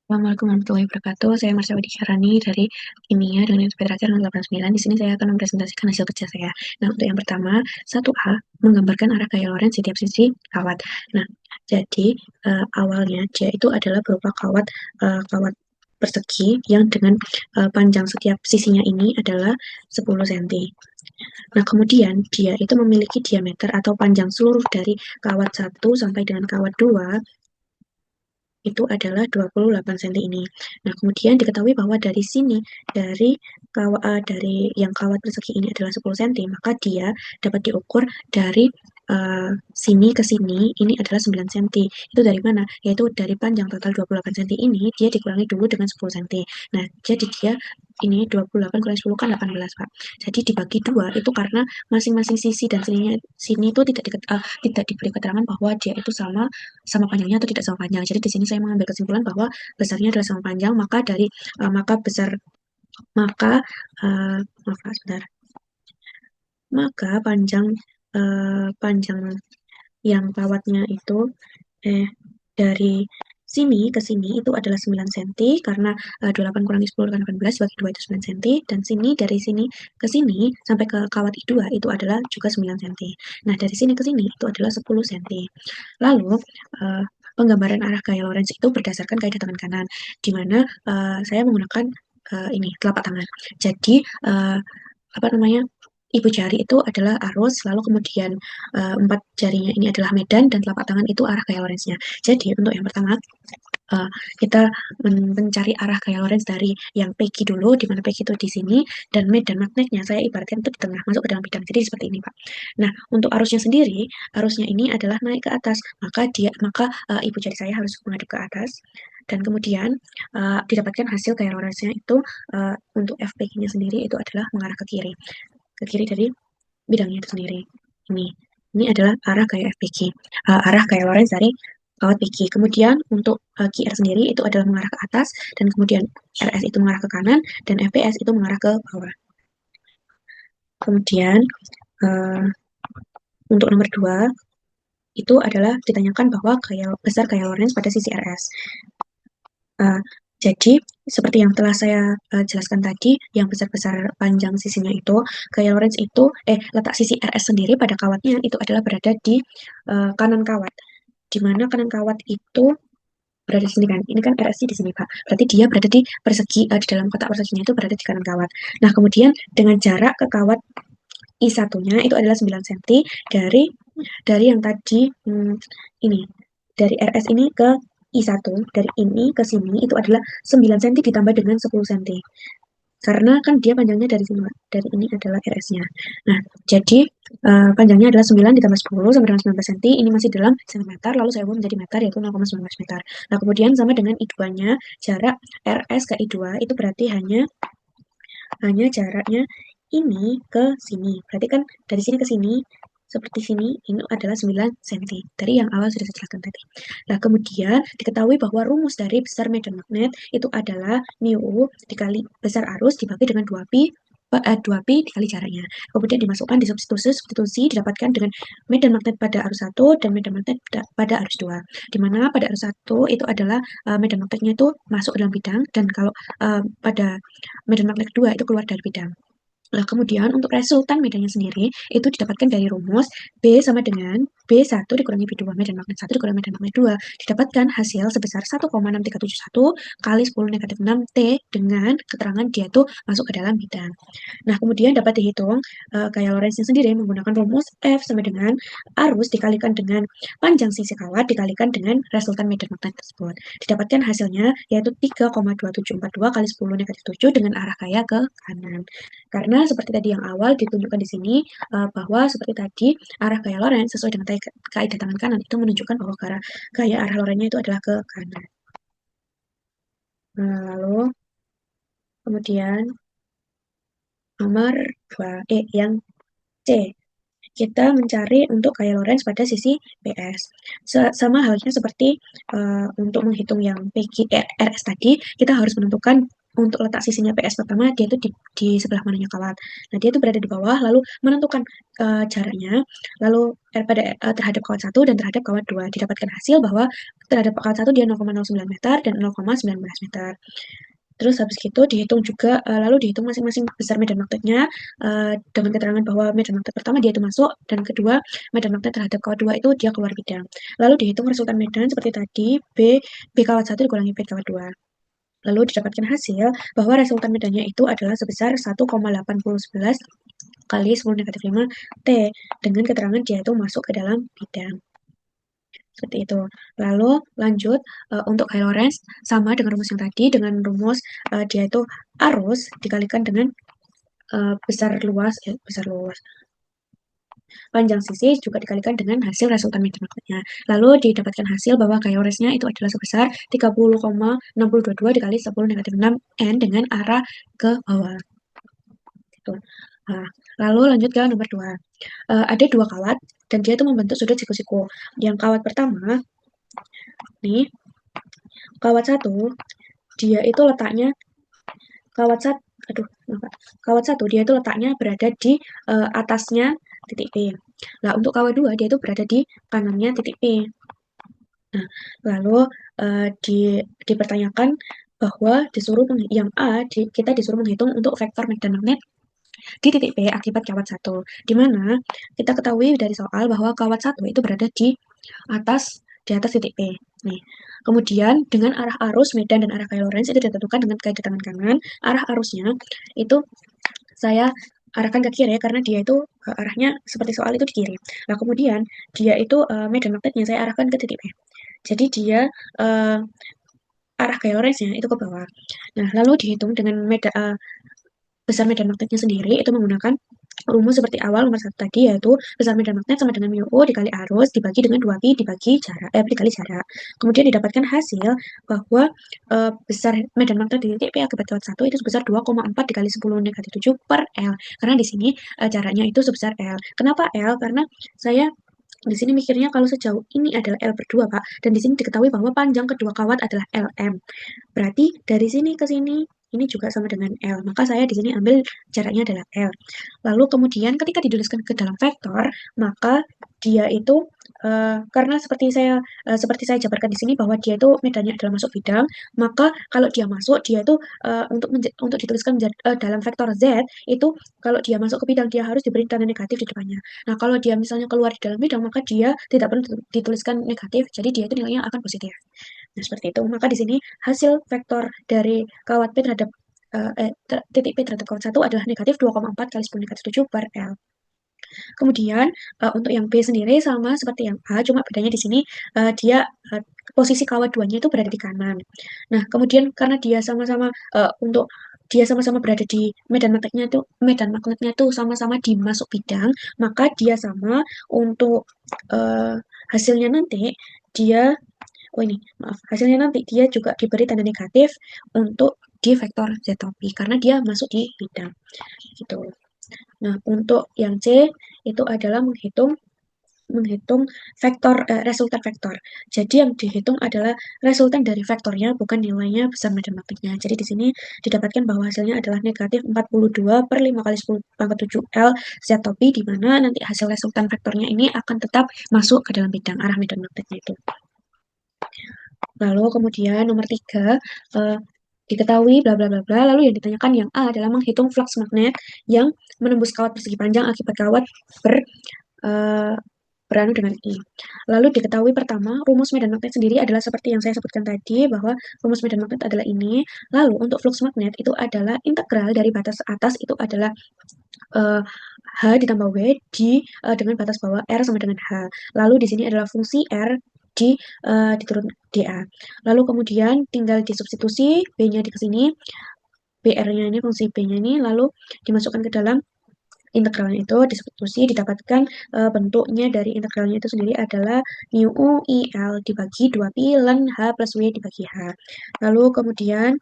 Assalamualaikum warahmatullahi wabarakatuh. Saya Marsha Widisyarani dari Kimia dengan ISP terakhir 089. Di sini saya akan mempresentasikan hasil kerja saya. Nah, untuk yang pertama, 1A menggambarkan arah gaya Lorentz di tiap sisi kawat. Nah, jadi awalnya dia itu adalah berupa kawat persegi yang dengan panjang setiap sisinya ini adalah 10 cm. Nah, kemudian dia itu memiliki diameter atau panjang seluruh dari kawat 1 sampai dengan kawat 2 itu adalah 28 cm ini. Nah, kemudian diketahui bahwa dari sini, dari yang kawat persegi ini adalah 10 cm, maka dia dapat diukur dari sini ke sini, ini adalah 9 cm. Itu dari mana? Yaitu dari panjang total 28 cm ini, dia dikurangi dulu dengan 10 cm. Nah, jadi dia ini 28 kurangi 10 kan 18, Pak. Jadi dibagi 2 itu karena masing-masing sisi dan sini itu tidak diberi keterangan bahwa dia itu sama sama panjangnya atau tidak sama panjang. Jadi di sini saya mengambil kesimpulan bahwa besarnya adalah sama panjang, maka dari maka besar maka maaf sebentar. Maka panjang yang kawatnya itu dari sini ke sini itu adalah 9 cm karena 28 kurangi 10 kan 18 bagi 2 itu 9 cm dan dari sini ke sini sampai ke kawat I2 itu adalah juga 9 cm. Nah, dari sini ke sini itu adalah 10 cm. Lalu penggambaran arah gaya Lorentz itu berdasarkan kaidah tangan kanan, di mana saya menggunakan ini telapak tangan. Jadi apa namanya? Ibu jari itu adalah arus, lalu kemudian 4 jarinya ini adalah medan, dan telapak tangan itu arah gaya Lorentz-nya. Jadi untuk yang pertama, kita mencari arah gaya Lorentz dari yang PQ dulu, di mana PQ itu di sini, dan medan magnetnya saya ibaratkan itu di tengah, masuk ke dalam bidang. Jadi seperti ini, Pak. Nah, untuk arusnya sendiri, arusnya ini adalah naik ke atas, maka ibu jari saya harus menghadap ke atas, dan kemudian didapatkan hasil gaya Lorentz-nya itu untuk FPQ-nya sendiri itu adalah mengarah ke kiri dari bidangnya itu sendiri. Ini adalah arah gaya FPQ, arah gaya Lorentz dari kawat PQ. Kemudian untuk QR sendiri itu adalah mengarah ke atas, dan kemudian RS itu mengarah ke kanan, dan FPS itu mengarah ke bawah. Kemudian untuk nomor 2 itu adalah ditanyakan bahwa besar gaya Lorentz pada sisi RS. Jadi, seperti yang telah saya jelaskan tadi, yang besar-besar panjang sisinya itu, gaya Lorentz itu, letak sisi RS sendiri pada kawatnya itu adalah berada di kanan kawat. Di mana kanan kawat itu berada di sini kan. Ini kan RS di sini, Pak. Berarti dia berada di di dalam kotak perseginya itu berada di kanan kawat. Nah, kemudian dengan jarak ke kawat I1-nya itu adalah 9 cm dari yang tadi ini. Dari RS ini ke I1, dari ini ke sini itu adalah 9 cm ditambah dengan 10 cm. Karena kan dia panjangnya dari sini, Pak. Dari ini adalah RS-nya. Nah, jadi panjangnya adalah 9 ditambah 10 sama dengan 19 cm. Ini masih dalam cm, lalu saya ubah menjadi meter, yaitu 0,19 meter. Nah, kemudian sama dengan I2-nya, jarak RS ke I2 itu berarti hanya jaraknya ini ke sini. Berarti kan dari sini ke sini, seperti sini, ini adalah 9 cm. Dari yang awal sudah saya jelaskan tadi. Nah, kemudian diketahui bahwa rumus dari besar medan magnet itu adalah mu dikali besar arus dibagi dengan 2pi dikali jaraknya. Kemudian dimasukkan di substitusi didapatkan dengan medan magnet pada arus 1 dan medan magnet pada arus 2. Di mana pada arus 1 itu adalah medan magnetnya itu masuk ke dalam bidang, dan kalau pada medan magnet 2 itu keluar dari bidang. Nah, kemudian untuk resultan medannya sendiri itu didapatkan dari rumus B sama dengan B1 dikurangi B2 medan magnet 1 dikurangi medan magnet 2, didapatkan hasil sebesar 1,6371 kali 10 negatif 6 T, dengan keterangan dia itu masuk ke dalam bidang. Nah, kemudian dapat dihitung gaya Lorentz-nya sendiri menggunakan rumus F sama dengan arus dikalikan dengan panjang sisi kawat dikalikan dengan resultan medan magnet tersebut. Didapatkan hasilnya yaitu 3,2742 kali 10 negatif 7 dengan arah gaya ke kanan. Karena seperti tadi yang awal ditunjukkan di sini bahwa seperti tadi arah gaya Lorentz sesuai dengan kaidah tangan kanan itu menunjukkan bahwa gaya arah Lorentz-nya itu adalah ke kanan. Lalu kemudian nomor 2, yang C. Kita mencari untuk gaya Lorentz pada sisi PS. Sama halnya seperti untuk menghitung yang RS tadi, kita harus menentukan untuk letak sisinya PS pertama, dia itu di sebelah mananya kawat. Nah, dia itu berada di bawah, lalu menentukan jaraknya, lalu terhadap kawat 1 dan terhadap kawat 2. Didapatkan hasil bahwa terhadap kawat 1 dia 0,09 meter dan 0,19 meter. Terus habis itu dihitung juga, lalu dihitung masing-masing besar medan magnetnya, dengan keterangan bahwa medan magnet pertama dia itu masuk, dan kedua medan magnet terhadap kawat 2 itu dia keluar bidang. Lalu dihitung resultan medan seperti tadi, B kawat 1 dikurangi B kawat 2. Lalu didapatkan hasil bahwa resultan medannya itu adalah sebesar 1,8011 kali 10 negatif 5 T, dengan keterangan dia itu masuk ke dalam bidang. Seperti itu. Lalu lanjut, untuk high Lorentz sama dengan rumus yang tadi, dengan rumus dia itu arus dikalikan dengan besar luas, panjang sisi juga dikalikan dengan hasil resultan medan magnetnya. Lalu didapatkan hasil bahwa gaya Lorentz-nya itu adalah sebesar 30,6022 dikali 10 negatif 6 N dengan arah ke bawah. Gitu. Nah, lalu lanjut ke nomor 2. Ada 2 kawat dan dia itu membentuk sudut siku-siku. Yang kawat pertama, nih, kawat 1, dia itu letaknya kawat 1, kawat 1 dia itu letaknya berada di atasnya titik P. Nah, untuk kawat 2 dia itu berada di kanannya titik P. Nah, lalu dipertanyakan bahwa disuruh yang A kita disuruh menghitung untuk vektor medan magnet di titik P akibat kawat 1. Di mana kita ketahui dari soal bahwa kawat 1 itu berada di atas titik P. Nih. Kemudian dengan arah arus medan dan arah gaya Lorentz itu ditentukan dengan kaidah tangan kanan. Arah arusnya itu saya arahkan ke kiri karena dia itu arahnya seperti soal itu di kiri. Nah, kemudian dia itu medan magnetnya saya arahkan ke titik P. Jadi dia arah gaya Lorentz-nya itu ke bawah. Nah, lalu dihitung dengan besar medan magnetnya sendiri itu menggunakan rumus seperti awal nomor 1 tadi, yaitu besar medan magnet sama dengan mu dikali arus dibagi dengan 2pi dikali jarak. Kemudian didapatkan hasil bahwa besar medan magnet di titik P akibat kawat 1 itu sebesar 2,4 dikali 10 negatif 7 per L. Karena di sini jaraknya itu sebesar L. Kenapa L? Karena saya di sini mikirnya kalau sejauh ini adalah L berdua, Pak. Dan di sini diketahui bahwa panjang kedua kawat adalah LM. Berarti dari sini ke sini ini juga sama dengan L. Maka saya di sini ambil jaraknya adalah L. Lalu kemudian ketika dituliskan ke dalam vektor, maka dia itu karena seperti saya jabarkan di sini bahwa dia itu medannya adalah masuk bidang, maka kalau dia masuk dia itu untuk dituliskan dalam vektor Z itu kalau dia masuk ke bidang dia harus diberi tanda negatif di depannya. Nah, kalau dia misalnya keluar di dalam bidang maka dia tidak perlu dituliskan negatif, jadi dia itu nilainya akan positif. Nah, seperti itu. Maka di sini hasil vektor dari kawat P terhadap titik P terhadap kawat 1 adalah negatif 2,4 kali 10 negatif 7 per L. Kemudian untuk yang B sendiri sama seperti yang A, cuma bedanya di sini dia posisi kawat 2-nya itu berada di kanan. Nah, kemudian karena dia sama-sama berada di medan magnetnya itu sama-sama di masuk bidang, maka dia sama untuk hasilnya nanti dia hasilnya nanti dia juga diberi tanda negatif untuk di vektor Z-topi karena dia masuk di bidang gitu. Nah, untuk yang C itu adalah menghitung resultan vektor. Jadi yang dihitung adalah resultan dari vektornya, bukan nilainya besar medan magnetnya. Jadi di sini didapatkan bahwa hasilnya adalah negatif 42 per 5 kali 10 pangkat 7 L Z-topi, di mana nanti hasil resultan vektornya ini akan tetap masuk ke dalam bidang arah medan magnetnya itu. Lalu kemudian nomor 3, diketahui bla bla bla bla. Lalu yang ditanyakan yang A adalah menghitung flux magnet yang menembus kawat persegi panjang akibat kawat beranu dengan I. Lalu diketahui pertama, rumus medan magnet sendiri adalah seperti yang saya sebutkan tadi, bahwa rumus medan magnet adalah ini. Lalu untuk flux magnet itu adalah integral dari batas atas itu adalah H ditambah W dengan batas bawah R sama dengan H. Lalu di sini adalah fungsi R diturun dA. Lalu kemudian tinggal disubstitusi B-nya di sini, BR-nya ini fungsi B-nya ini, lalu dimasukkan ke dalam integralnya itu, disubstitusi, didapatkan bentuknya dari integralnya itu sendiri adalah mu IL dibagi 2pi ln H plus W dibagi H. Lalu kemudian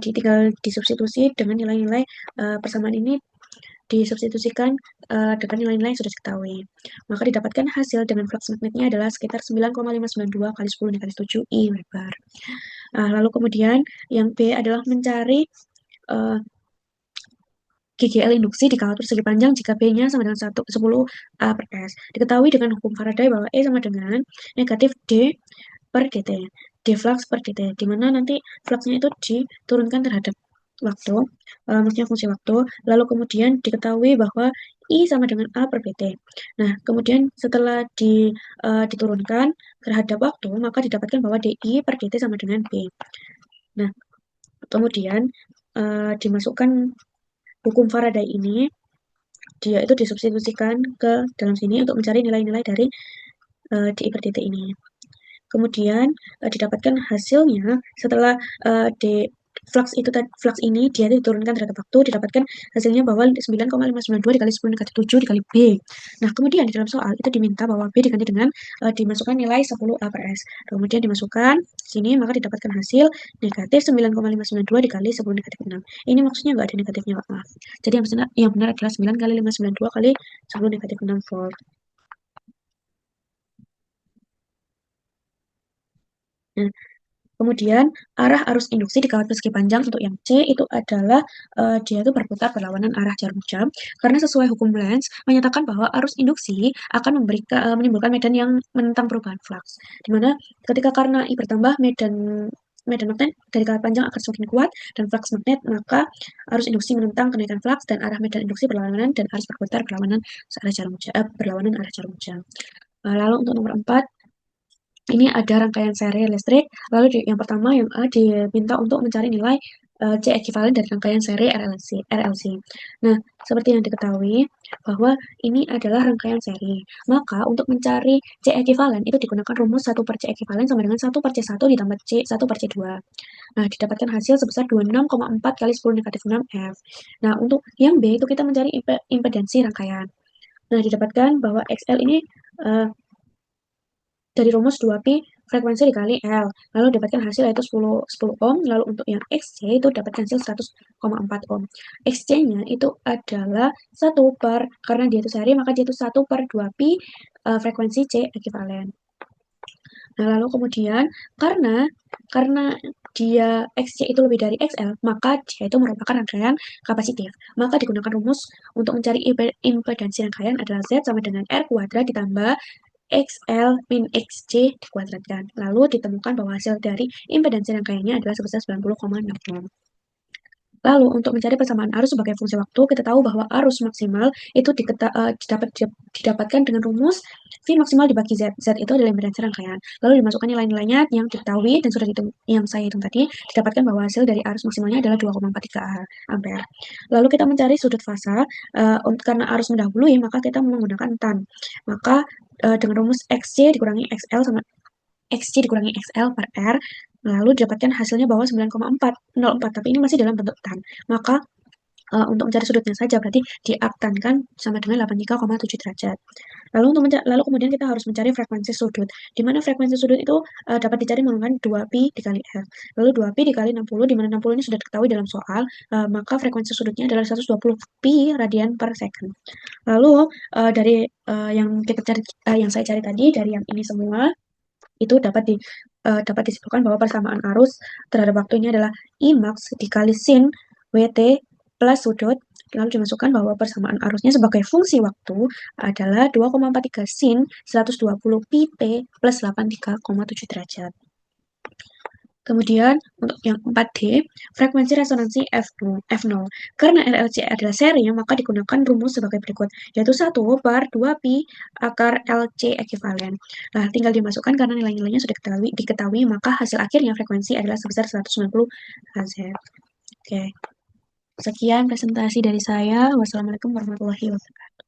tinggal disubstitusi dengan nilai-nilai persamaan ini disubstitusikan dengan nilai-nilai yang sudah diketahui. Maka didapatkan hasil dengan flux magnetnya adalah sekitar 9,592 kali 10 negatif 7 I Weber. Lalu kemudian yang B adalah mencari uh, GGL induksi di kawat persegi panjang jika B-nya sama dengan 10 A per S. Diketahui dengan hukum Faraday bahwa E sama dengan negatif D per dt, d flux per dt, di mana nanti fluxnya itu diturunkan terhadap waktu, maksudnya fungsi waktu, lalu kemudian diketahui bahwa I sama dengan A per pt. Nah, kemudian setelah diturunkan terhadap waktu, maka didapatkan bahwa DI per dt sama dengan B. Nah, kemudian dimasukkan hukum Faraday ini, dia itu disubstitusikan ke dalam sini untuk mencari nilai-nilai dari DI per dt ini. Kemudian didapatkan hasilnya setelah flux ini dia diturunkan terhadap waktu, didapatkan hasilnya bahwa 9,592 dikali 10 negatif 7 dikali B. Nah, kemudian di dalam soal itu diminta bahwa B diganti dengan dimasukkan nilai 10 A per S. Kemudian dimasukkan sini, maka didapatkan hasil negatif 9,592 dikali 10 negatif 6. Ini maksudnya nggak ada negatifnya, Pak, maaf. Jadi yang benar adalah 9 kali 592 kali 10 negatif 6 volt. Nah, kemudian arah arus induksi di kawat persegi panjang untuk yang C itu adalah dia itu berputar berlawanan arah jarum jam karena sesuai hukum Lenz menyatakan bahwa arus induksi akan menimbulkan medan yang menentang perubahan flux. Dimana ketika karena I bertambah medan magnet dari kawat panjang akan semakin kuat dan flux magnet, maka arus induksi menentang kenaikan flux dan arah medan induksi berlawanan dan arus berputar berlawanan arah jarum jam. Lalu untuk nomor 4 ini ada rangkaian seri listrik. Lalu yang pertama yang A diminta untuk mencari nilai C ekuivalen dari rangkaian seri RLC. Nah, seperti yang diketahui bahwa ini adalah rangkaian seri. Maka untuk mencari C ekuivalen itu digunakan rumus 1 per C ekuivalen sama dengan 1 per C1 ditambah C 1 per C2. Nah, didapatkan hasil sebesar 26,4 kali 10 negatif 6 F. Nah, untuk yang B itu kita mencari impedansi rangkaian. Nah, didapatkan bahwa XL ini dari rumus 2pi frekuensi dikali L. Lalu dapatkan hasil yaitu 10 ohm. Lalu untuk yang XC itu dapatkan hasil 100,4 ohm. XC-nya itu adalah 1 per, karena dia itu seri, maka dia itu 1 per 2pi frekuensi C ekuivalen. Nah, lalu kemudian karena dia XC itu lebih dari XL, maka dia itu merupakan rangkaian kapasitif. Maka digunakan rumus untuk mencari impedansi rangkaian adalah Z sama dengan R kuadrat ditambah XL min XC dikuadratkan. Lalu ditemukan bahwa hasil dari impedansi rangkaiannya adalah sebesar 90,6 ohm. Lalu untuk mencari persamaan arus sebagai fungsi waktu, kita tahu bahwa arus maksimal itu didapatkan dengan rumus V maksimal dibagi Z. Z itu adalah impedansi rangkaian. Lalu dimasukkan nilai-nilainya yang diketahui dan sudah yang saya hitung tadi, didapatkan bahwa hasil dari arus maksimalnya adalah 2,43 ampere. Lalu kita mencari sudut fasa, karena arus mendahului, maka kita menggunakan tan. Maka dengan rumus XC dikurangi XL sama XC dikurangi XL per R, lalu didapatkan hasilnya bahwa 9,404, tapi ini masih dalam bentuk tan. Maka untuk mencari sudutnya saja berarti diaktankan sama dengan 83,7 derajat. Lalu kemudian kita harus mencari frekuensi sudut, di mana frekuensi sudut itu dapat dicari menggunakan 2pi dikali F. Lalu 2pi dikali 60, di mana 60 ini sudah diketahui dalam soal, maka frekuensi sudutnya adalah 120 pi radian per second. Lalu dari yang saya cari tadi dari yang ini semua itu dapat disimpulkan bahwa persamaan arus terhadap waktu ini adalah I max dikali sin WT plus sudut. Lalu dimasukkan bahwa persamaan arusnya sebagai fungsi waktu adalah 2,43 sin 120 pt plus 83,7 derajat. Kemudian untuk yang 4D, frekuensi resonansi F0. Karena RLC adalah seri, maka digunakan rumus sebagai berikut, yaitu 1 per 2pi akar LC ekuivalen. Nah, tinggal dimasukkan karena nilai-nilainya sudah diketahui, maka hasil akhirnya frekuensi adalah sebesar 190 Hz. Oke. Sekian presentasi dari saya. Wassalamualaikum warahmatullahi wabarakatuh.